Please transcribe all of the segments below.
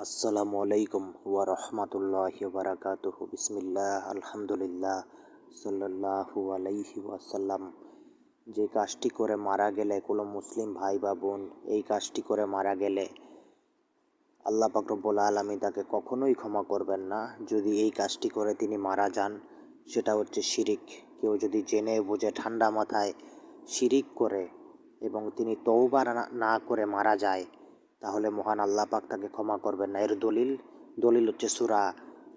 আসসালামু আলাইকুম ওয়া রাহমাতুল্লাহি ওয়া বারাকাতুহু। বিসমিল্লাহ, আলহামদুলিল্লাহ, সাল্লাল্লাহু আলাইহি ওয়াসাল্লাম। যে কাজটি করে মারা গেলে কোনো মুসলিম ভাই বা বোন এই কাজটি করে মারা গেলে আল্লাহ পাক রব্বুল আলামিন তাকে কখনোই ক্ষমা করবেন না। যদি এই কাজটি করে তিনি মারা যান, সেটা হচ্ছে শিরিক। কেউ যদি জেনে বুঝে ঠান্ডা মাথায় শিরিক করে এবং তিনি তওবা না করে মারা যায়, তাহলে মহান আল্লাহ পাক তাকে ক্ষমা করবেন না। এর দলিল হচ্ছে সূরা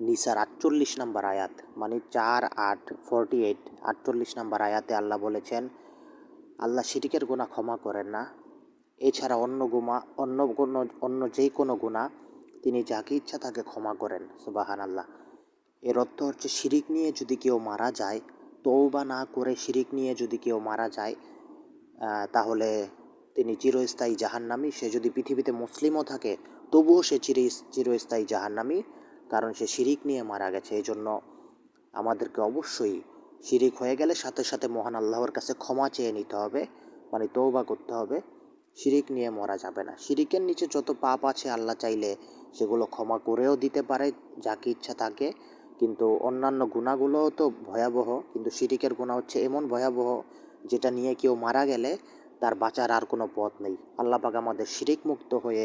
নিসার 48 নম্বর আয়াত, মানে 48 নম্বর আয়াতে আল্লাহ বলেছেন, আল্লাহ শিরিকের গুনাহ ক্ষমা করেন না। এছাড়া অন্য যে কোনো গুনাহ তিনি যাকে ইচ্ছা তাকে ক্ষমা করেন। সুবহানাল্লাহ। এর অর্থ হচ্ছে শিরিক নিয়ে যদি কেউ মারা যায়, তওবা না করে শিরিক নিয়ে যদি কেউ মারা যায়, তাহলে তিনি চিরস্থায়ী জাহান্নামী। সে যদি পৃথিবীতে মুসলিমও থাকে তবুও সে চিরস্থায়ী জাহান্নামী, কারণ সে শিরিক নিয়ে মারা গেছে। এই জন্য আমাদেরকে অবশ্যই শিরিক হয়ে গেলে সাথে সাথে মহান আল্লাহর কাছে ক্ষমা চেয়ে নিতে হবে, মানে তওবা করতে হবে। শিরিক নিয়ে মরা যাবে না। শিরিকের নিচে যত পাপ আছে আল্লাহ চাইলে সেগুলো ক্ষমা করেও দিতে পারে যাকে ইচ্ছা তাকে, কিন্তু অন্যান্য গুনাহগুলোও তো ভয়াবহ, কিন্তু শিরিকের গুনাহ হচ্ছে এমন ভয়াবহ যেটা নিয়ে কেউ মারা গেলে তার বাঁচার আর কোনো পথ নেই। আল্লাহ পাক আমাদের শিরিক মুক্ত হয়ে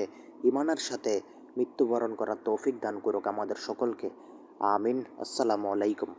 ঈমানের সাথে মৃত্যুবরণ করার তৌফিক দান করুক আমাদের সকলকে। আমিন। আসসালামু আলাইকুম।